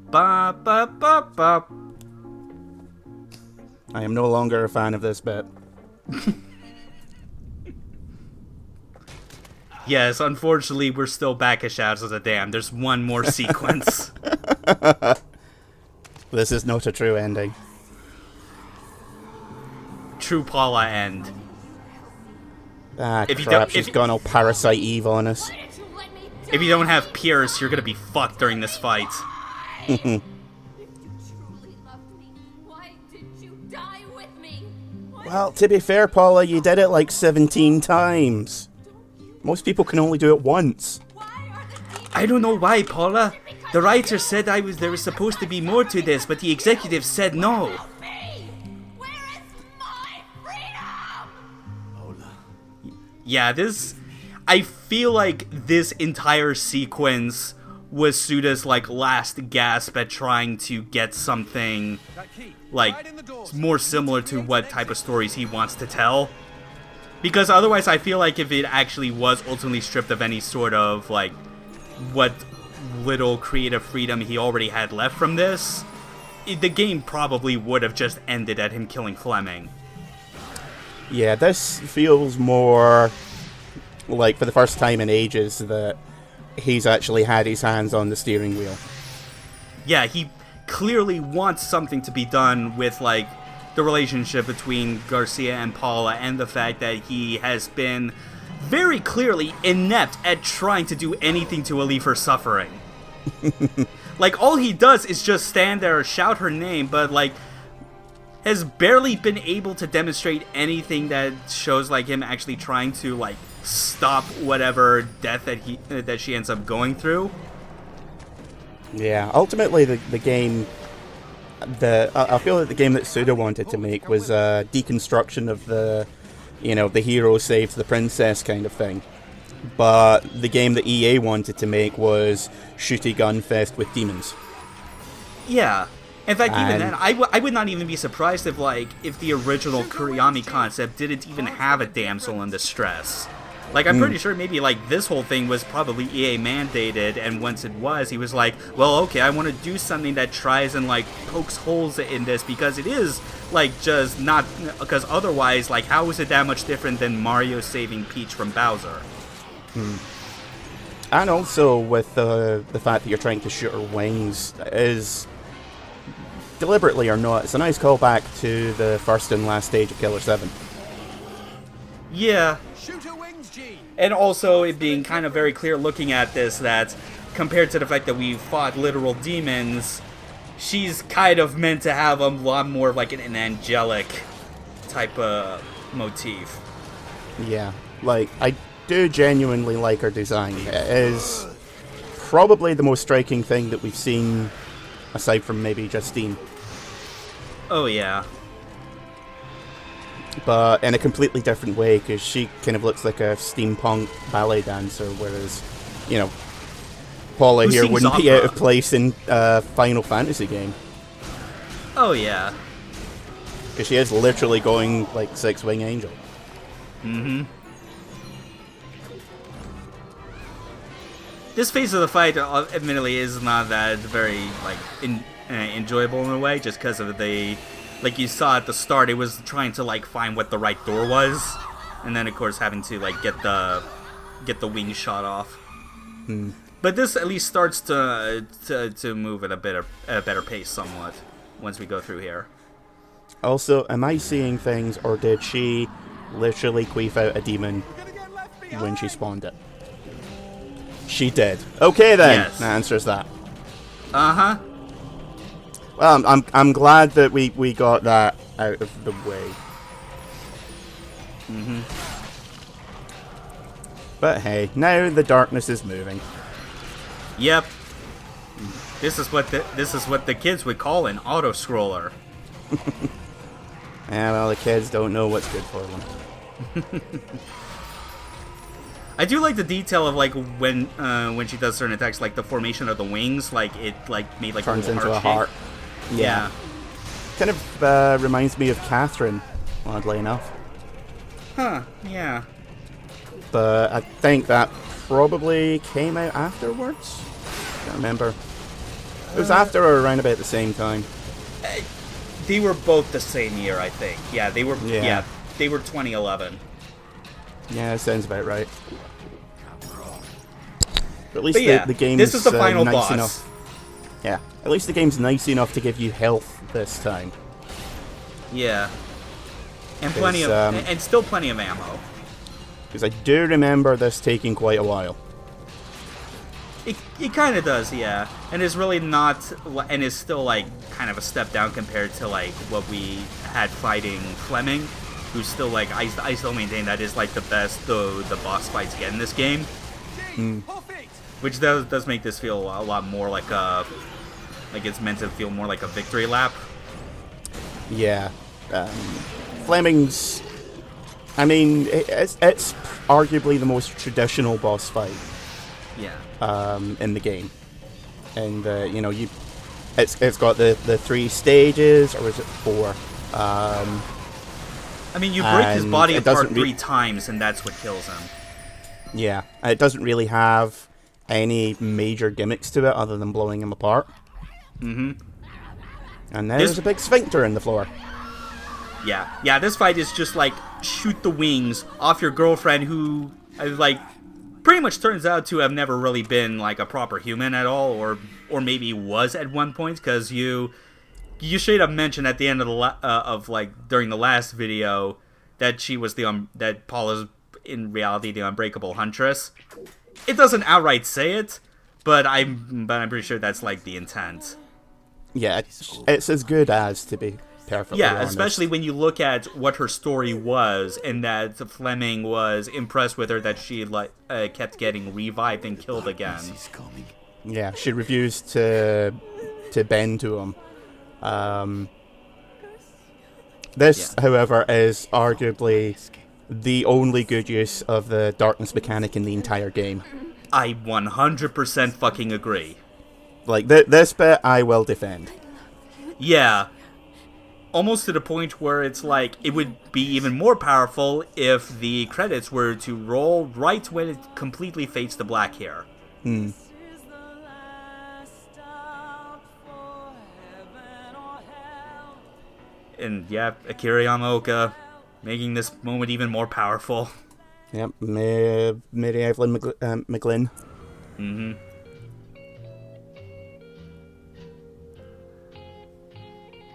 Ba ba ba ba. I am no longer a fan of this bit. Yes, unfortunately, we're still back at Shadows of the Dam. There's one more sequence. This is not a true ending. True Paula end. Ah, If you crap, don't- she's if- gone all Parasite Eve on us. If you don't have Pierce, you're gonna be fucked during this fight. If you truly loved me, why did you die with me? Well, to be fair, Paula, you did it like 17 times. Most people can only do it once. Why are the demons I don't know why, Paula. The writer said there was supposed to be more to this, but the executive said no. me? Where is my freedom? Yeah, I feel like this entire sequence was Suda's like last gasp at trying to get something like more similar to what type of stories he wants to tell. Because otherwise I feel like if it actually was ultimately stripped of any sort of like what little creative freedom he already had left from this, the game probably would have just ended at him killing Flemming. Yeah, this feels more like for the first time in ages that he's actually had his hands on the steering wheel. Yeah, he clearly wants something to be done with like the relationship between Garcia and Paula, and the fact that he has been very clearly inept at trying to do anything to relieve her suffering. Like, all he does is just stand there, shout her name, but like has barely been able to demonstrate anything that shows like him actually trying to like stop whatever death that she ends up going through. Yeah, ultimately the game, I feel like the game that Suda wanted to make was a deconstruction of the hero saves the princess kind of thing. But the game that EA wanted to make was shooty gun fest with demons. Yeah. In fact, even And- then, I would not even be surprised if the original Kuriyami concept didn't even have a damsel in distress. Like, I'm pretty sure maybe, like, this whole thing was probably EA mandated, and once it was, he was like, well, okay, I want to do something that tries and, like, pokes holes in this, because it is, like, just not, because otherwise, like, how is it that much different than Mario saving Peach from Bowser? And also with the fact that you're trying to shoot her wings is, deliberately or not, it's a nice callback to the first and last stage of Killer 7. Yeah. Shoot her wings, G. And also it being kind of very clear looking at this that compared to the fact that we fought literal demons, she's kind of meant to have a lot more of like an angelic type of motif. Yeah, like, I do genuinely like her design. It is probably the most striking thing that we've seen, aside from maybe Justine. Oh yeah. But in a completely different way, because she kind of looks like a steampunk ballet dancer, whereas, Paula Who here sings wouldn't be out opera? of place in a Final Fantasy game. Oh yeah. Because she is literally going like Six-Wing Angel. Mm-hmm. This phase of the fight, admittedly, is not that very like enjoyable in a way, just because of the, like you saw at the start, it was trying to like find what the right door was, and then of course having to like get the wing shot off. But this at least starts to move at a better pace somewhat once we go through here. Also, am I seeing things, or did she literally queef out a demon when she spawned it? She did. Okay then, Yes. that answers that. Uh-huh. Well, I'm glad that we got that out of the way. Mm-hmm. But hey, now the darkness is moving. Yep. This is what the kids would call an auto scroller. And well, the kids don't know what's good for them. I do like the detail of like when she does certain attacks, like the formation of the wings, like it like made like Turns a little into a heart heart. shape. Yeah. Kind of reminds me of Catherine, oddly enough. Huh. Yeah. But I think that probably came out afterwards. Can't remember. It was after or around about the same time. They were both the same year, I think. Yeah, they were. Yeah. Yeah, they were 2011. Yeah, that sounds about right. But at least But yeah, the game's this is the final nice boss. enough. Yeah, at least the game's nice enough to give you health this time. Yeah, and plenty of, and still plenty of ammo. Because I do remember this taking quite a while. It kind of does, yeah, and is really not, and is still like kind of a step down compared to like what we had fighting Flemming, who's still like I still maintain that is like the best the boss fights get in this game, which does make this feel a lot more like it's meant to feel more like a victory lap. Yeah, Flemming's. I mean, it's arguably the most traditional boss fight. Yeah. In the game, and you know, it's got the 3 stages, or is it 4? I mean, you break his body apart 3 times, and that's what kills him. Yeah, it doesn't really have any major gimmicks to it other than blowing him apart. Mm-hmm. And there's a big sphincter in the floor. Yeah, this fight is just like shoot the wings off your girlfriend, who like pretty much turns out to have never really been like a proper human at all, or maybe was at one point, because you straight up mentioned at the end of like during the last video that she was that Paula's in reality the unbreakable huntress. It doesn't outright say it, but I'm pretty sure that's like the intent. Yeah, it's as good as, to be perfectly honest. Especially when you look at what her story was, and that Flemming was impressed with her that she kept getting revived and killed again. Yeah, she refused to bend to him. This, however, is arguably the only good use of the darkness mechanic in the entire game. I 100% fucking agree. Like, this bit I will defend. Yeah. Almost to the point where it's like, it would be even more powerful if the credits were to roll right when it completely fades to black here. Hmm. And yeah, Akira Yamaoka making this moment even more powerful. Yep, Mary Evelyn McGlynn. Mm-hmm.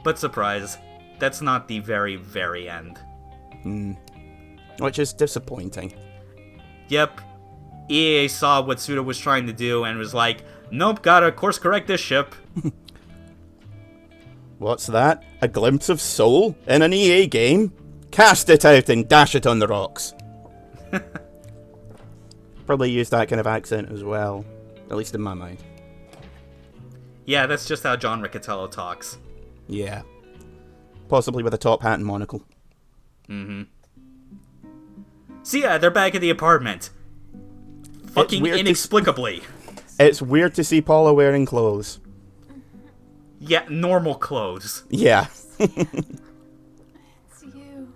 But surprise, that's not the very, very end. Which is disappointing. Yep. EA saw what Suda was trying to do and was like, nope, gotta course correct this ship. What's that? A glimpse of soul in an EA game? Cast it out and dash it on the rocks. Probably use that kind of accent as well, at least in my mind. Yeah, that's just how John Riccatello talks. Yeah. Possibly with a top hat and monocle. Mm-hmm. So yeah, they're back at the apartment. Fucking inexplicably. It's weird to see Paula wearing clothes. Yeah, normal clothes. Yeah. It's you.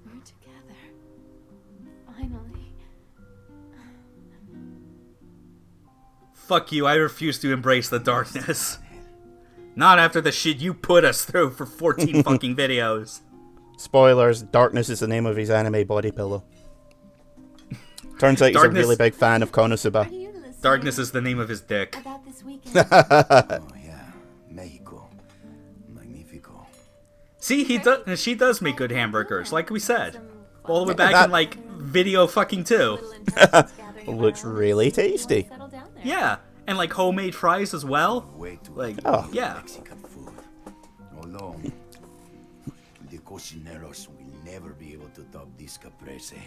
We're together. Finally. Fuck you, I refuse to embrace the darkness. Not after the shit you put us through for 14 fucking videos. Spoilers, Darkness is the name of his anime body pillow. Turns out he's a really big fan of Konosuba. Darkness is the name of his dick. About this weekend. Oh yeah, Mexico, magnifico. See, she does make good hamburgers, like we said. All the way back in, like, video fucking 2. Looks really tasty. Settle down there. Yeah, and, like, homemade fries as well. Way too Like, Oh. yeah. Mexican food. Although the cocineros will never be able to top this caprese.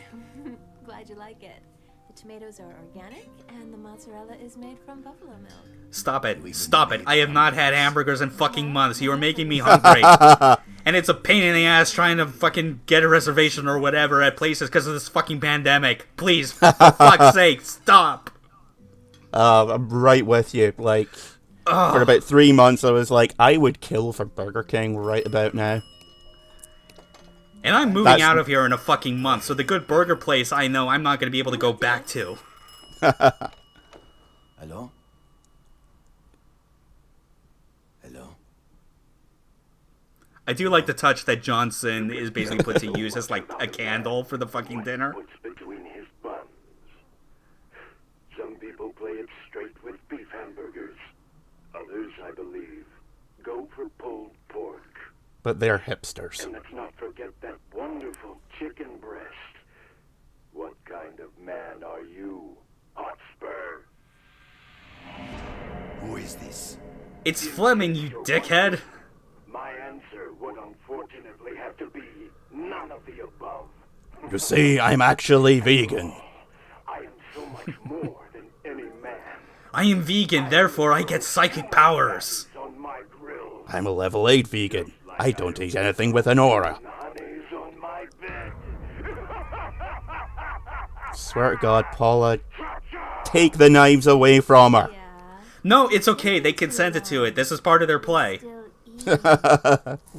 Glad you like it. The tomatoes are organic, and the mozzarella is made from buffalo milk. Stop it. Stop it. I have not had hamburgers in fucking months. You are making me hungry. And it's a pain in the ass trying to fucking get a reservation or whatever at places because of this fucking pandemic. Please, for fuck's sake, stop. I'm right with you. Like, for about 3 months, I was like, I would kill for Burger King right about now. And I'm moving out of here in a fucking month, so the good burger place I know I'm not going to be able to go back to. Hello? I do like the touch that Johnson is basically put to use as, like, a candle for the fucking dinner. What's between his buns? Some people play it straight with beef hamburgers. Others, I believe, go for pulled pork. But they're hipsters. And let's not forget that wonderful chicken breast. What kind of man are you, Hotspur? Who is this? It's Flemming, you dickhead. My answer would unfortunately have to be none of the above. You see, I'm actually vegan. I am so much more than any man. I am vegan, therefore I get psychic powers. On my grill, I'm a level 8 vegan. I don't eat anything with an aura. honey's on my bed. Swear to God, Paula, take the knives away from her. Yeah. No, it's okay, they consented to it. This is part of their play. Still eating. Back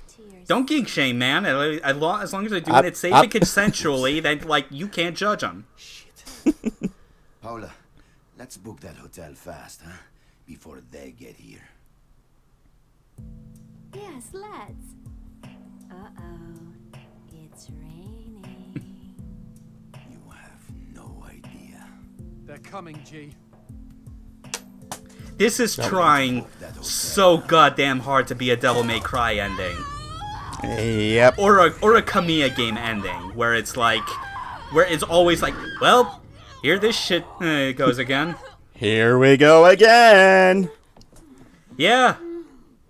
to your Don't geek shame, man. As long as they're doing it safe and consensually, then, like, you can't judge them. Paula, let's book that hotel fast, huh? Before they get here. Yes, let's. Uh-oh. It's raining. You have no idea. They're coming, G. This is trying so goddamn hard to be a Devil May Cry ending. Yep. Or a Kamiya game ending, where it's like, where it's always like, well, here this shit goes again. Here we go again. Yeah.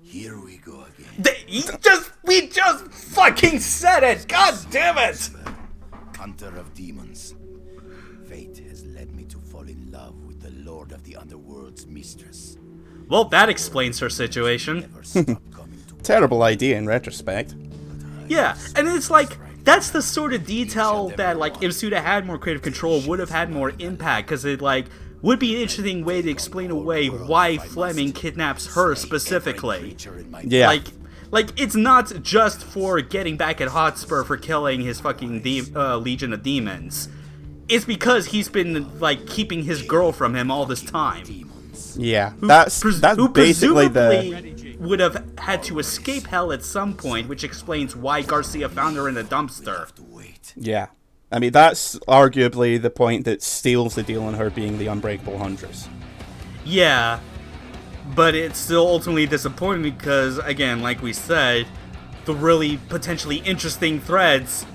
Here we go again. We just fucking said it! God damn it! Hunter of demons. Fate has led me to fall in love with the Lord of the Underworld's mistress. Well, that explains her situation. Never stop coming to Terrible idea in retrospect. Yeah, and it's like, that's the sort of detail that, like, if Suda had more creative control, would have had more impact, because it, like, would be an interesting way to explain away why Flemming kidnaps her specifically. Yeah. Like, it's not just for getting back at Hotspur for killing his fucking Legion of Demons. It's because he's been, like, keeping his girl from him all this time. Yeah. That's Who basically presumably would have had to escape hell at some point, which explains why Garcia found her in a dumpster. Yeah. I mean, that's arguably the point that seals the deal on her being the Unbreakable Huntress. Yeah, but it's still ultimately disappointing because, again, like we said, the really potentially interesting threads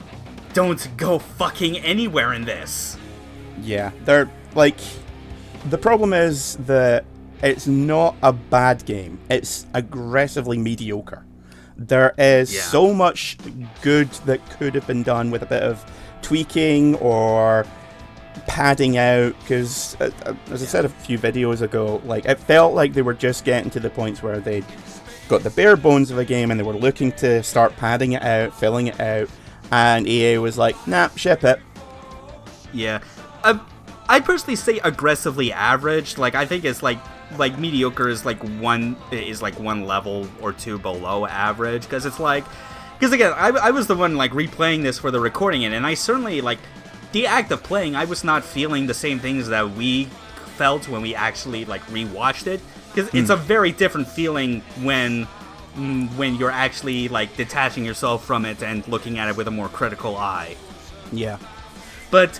don't go fucking anywhere in this. Yeah. They're, like... The problem is that it's not a bad game. It's aggressively mediocre. There is so much good that could have been done with a bit of tweaking or padding out, because as I said a few videos ago, like, it felt like they were just getting to the points where they'd got the bare bones of a game and they were looking to start padding it out, filling it out, and EA was like, nah, ship it. Yeah. I'd personally say aggressively average. Like, I think it's like mediocre is like one level or two below average, because it's like, because again, I was the one like replaying this for the recording, and I certainly, like, the act of playing, I was not feeling the same things that we felt when we actually like rewatched it, because it's a very different feeling when you're actually like detaching yourself from it and looking at it with a more critical eye. Yeah. But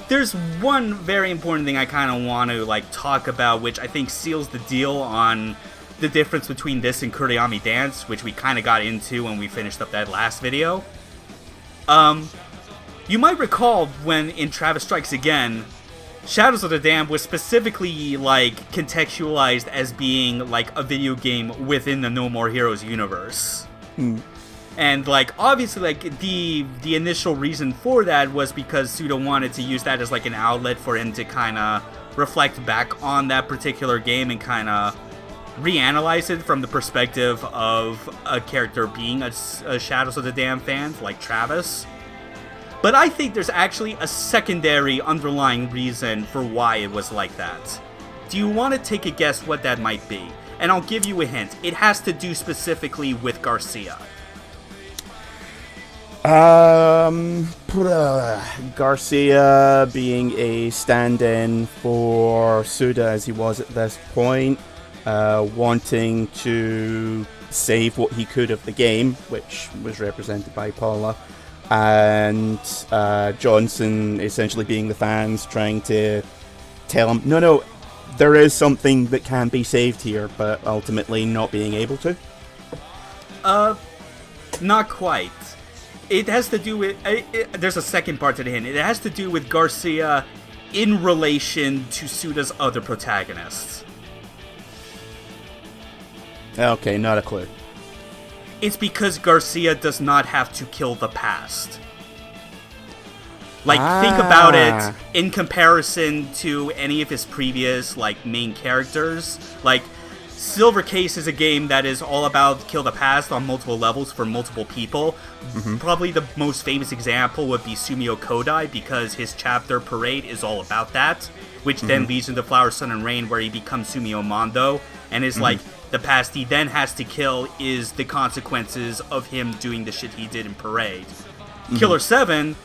there's one very important thing I kind of want to like talk about, which I think seals the deal on the difference between this and Kuriyami Dance, which we kind of got into when we finished up that last video. You might recall when in Travis Strikes Again, Shadows of the Dam was specifically like contextualized as being like a video game within the No More Heroes universe. And, like, obviously, like, the initial reason for that was because Suda wanted to use that as, like, an outlet for him to kind of reflect back on that particular game and kind of reanalyze it from the perspective of a character being a Shadows of the Dam fan, like Travis. But I think there's actually a secondary underlying reason for why it was like that. Do you want to take a guess what that might be? And I'll give you a hint. It has to do specifically with Garcia. Garcia being a stand-in for Suda as he was at this point, wanting to save what he could of the game, which was represented by Paula, and Johnson essentially being the fans trying to tell him, no, there is something that can be saved here, but ultimately not being able to. Not quite. It has to do with... there's a second part to the hint. It has to do with Garcia in relation to Suda's other protagonists. Okay, not a clue. It's because Garcia does not have to kill the past. Like, think about it in comparison to any of his previous, like, main characters. Like, Silver Case is a game that is all about kill the past on multiple levels for multiple people. Mm-hmm. Probably the most famous example would be Sumio Kodai, because his chapter Parade is all about that, which then leads into Flower, Sun, and Rain, where he becomes Sumio Mondo, and is like, the past he then has to kill is the consequences of him doing the shit he did in Parade. Killer 7...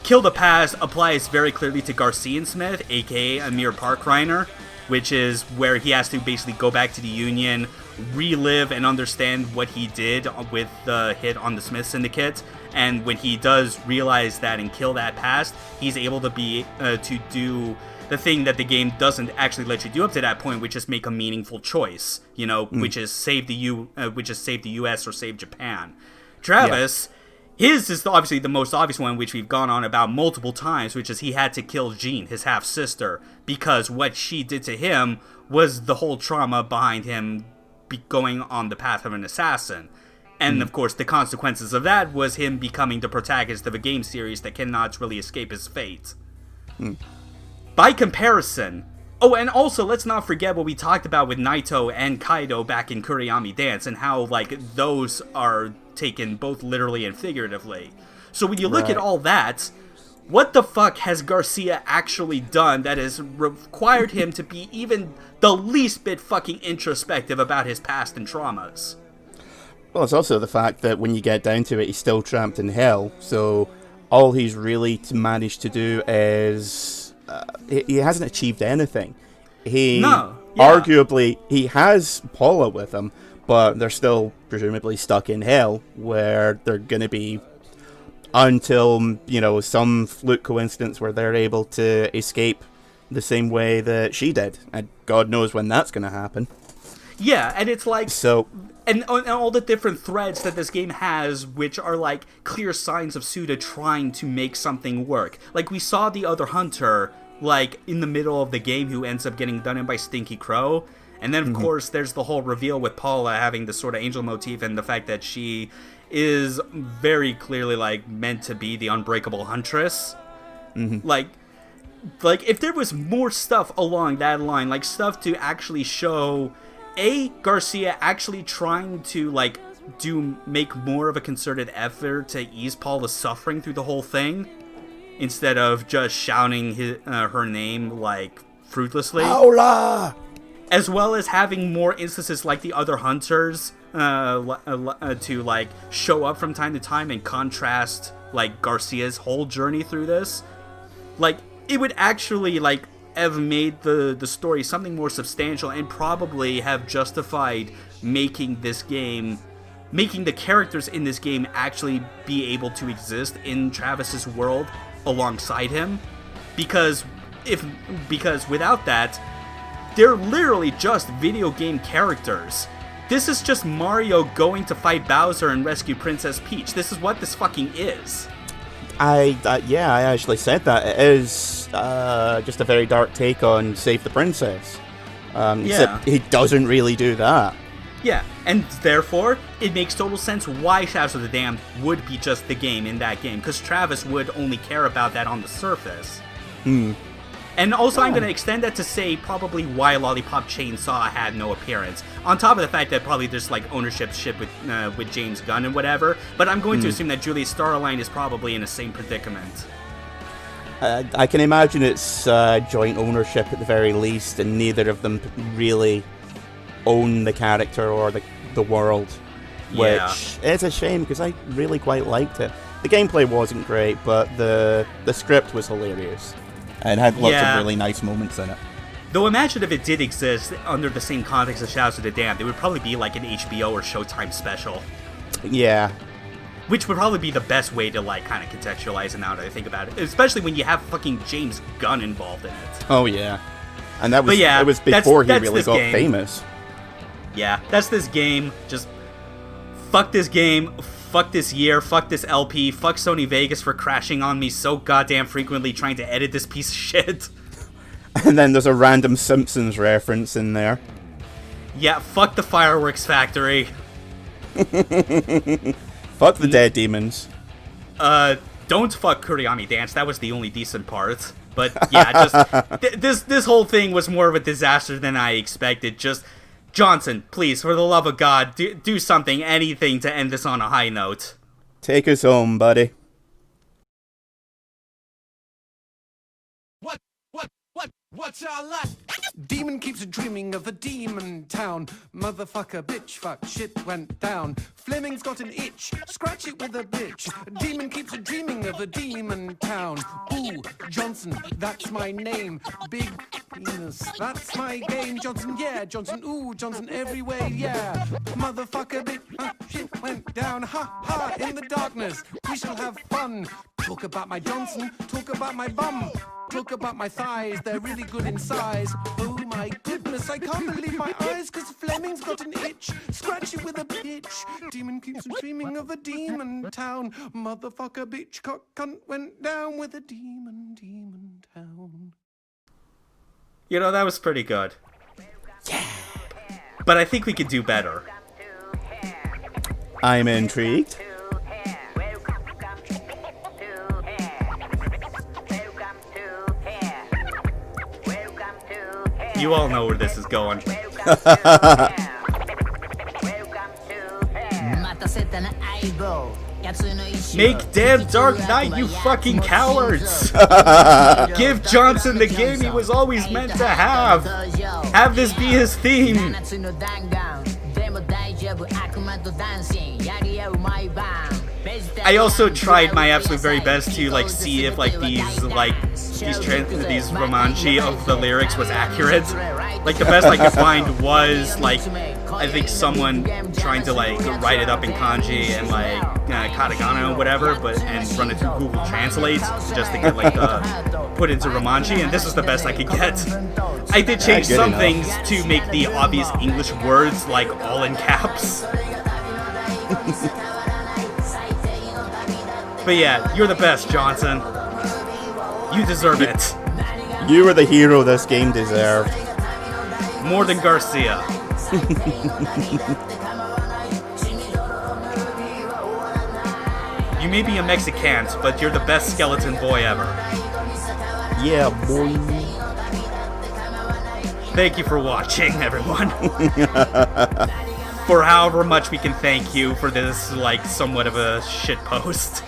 Kill the Past applies very clearly to Garcia and Smith, aka Amir Parkreiner, which is where he has to basically go back to the Union, relive and understand what he did with the hit on the Smith Syndicate, and when he does realize that and kill that past, he's able to be to do the thing that the game doesn't actually let you do up to that point, which is make a meaningful choice, which is save the U.S. or save Japan. Travis. Yeah. His is obviously the most obvious one, which we've gone on about multiple times, which is he had to kill Jean, his half-sister, because what she did to him was the whole trauma behind him going on the path of an assassin. And, of course, the consequences of that was him becoming the protagonist of a game series that cannot really escape his fate. By comparison... Oh, and also, let's not forget what we talked about with Naito and Kaido back in Kuriyami Dance, and how, like, those are taken both literally and figuratively. So when you look at all that, what the fuck has Garcia actually done that has required him to be even the least bit fucking introspective about his past and traumas? Well, it's also the fact that when you get down to it, he's still trapped in hell, so all he's really managed to do is... he hasn't achieved anything. Arguably, he has Paula with him, but they're still presumably stuck in hell, where they're going to be until, some fluke coincidence where they're able to escape the same way that she did. And God knows when that's going to happen. Yeah, and it's like... So... And all the different threads that this game has, which are like clear signs of Suda trying to make something work. Like, we saw the other hunter, like, in the middle of the game, who ends up getting done in by Stinky Crow. And then, of course, there's the whole reveal with Paula having this sort of angel motif, and the fact that she is very clearly, like, meant to be the unbreakable huntress. Like, if there was more stuff along that line, like, stuff to actually show... Garcia actually trying to, like, make more of a concerted effort to ease Paula's suffering through the whole thing, instead of just shouting her name, like, fruitlessly. Paula! As well as having more instances like the other hunters to, like, show up from time to time and contrast, like, Garcia's whole journey through this. Like, it would actually, like... have made the story something more substantial, and probably have justified making the characters in this game actually be able to exist in Travis's world alongside him, because without that, they're literally just video game characters. This is just Mario going to fight Bowser and rescue Princess Peach. This is what this fucking is. I actually said that. It is just a very dark take on Save the Princess. Except he doesn't really do that. Yeah, and therefore, it makes total sense why Shadows of the Damned would be just the game in that game, because Travis would only care about that on the surface. And also, I'm going to extend that to say probably why Lollipop Chainsaw had no appearance. On top of the fact that probably there's, like, ownership shit with James Gunn and whatever. But I'm going to assume that Julia Starline is probably in the same predicament. I can imagine it's joint ownership at the very least, and neither of them really own the character or the world. Which is a shame, because I really quite liked it. The gameplay wasn't great, but the script was hilarious. And had lots of really nice moments in it. Though imagine if it did exist under the same context as Shadows of the Damned, it would probably be like an HBO or Showtime special. Yeah. Which would probably be the best way to, like, kind of contextualize it now that I think about it. Especially when you have fucking James Gunn involved in it. Oh, yeah. And that was, But yeah, it was before he that's really this got game. famous. Yeah, that's this game. Just fuck this game. Fuck this year. Fuck this LP. Fuck Sony Vegas for crashing on me so goddamn frequently trying to edit this piece of shit. And then there's a random Simpsons reference in there. Yeah, fuck the Fireworks Factory. Fuck the dead demons. Don't fuck Kuriami Dance. That was the only decent part. But yeah, just this whole thing was more of a disaster than I expected. Just Johnson, please, for the love of God, do something, anything to end this on a high note. Take us home, buddy. What's our life? Demon keeps dreaming of a demon town. Motherfucker, bitch, fuck, shit went down. Flemming's got an itch, scratch it with a bitch. Demon keeps dreaming of a demon town. Ooh, Johnson, that's my name. Big penis, that's my game. Johnson, yeah, Johnson, ooh, Johnson everywhere, yeah. Motherfucker, bitch, shit went down. Ha ha, in the darkness, we shall have fun. Talk about my Johnson, talk about my bum. Talk about my thighs, they're really good in size. Oh my goodness, I can't believe my eyes, cause Flemming's got an itch. Scratch it with a bitch. Demon keeps dreaming of a demon town. Motherfucker, bitch, cock, cunt went down with a demon town. You know, that was pretty good. Yeah. But I think we could do better. I'm intrigued. You all know where this is going. Make damn Dark Knight, you fucking cowards! Give Johnson the game he was always meant to have! Have this be his theme! I also tried my absolute very best to like see if like these romanchi of the lyrics was accurate. Like the best I could find was like I think someone trying to like write it up in kanji and like katakana or whatever, and run it through Google Translate just to get like the put into romanchi, and this is the best I could get. I did change some things to make the obvious English words like all in caps. But yeah, you're the best, Johnson. You deserve it. You were the hero this game deserved. More than Garcia. You may be a Mexican, but you're the best skeleton boy ever. Yeah, boy. Thank you for watching, everyone. For however much we can thank you for this, like, somewhat of a shit post.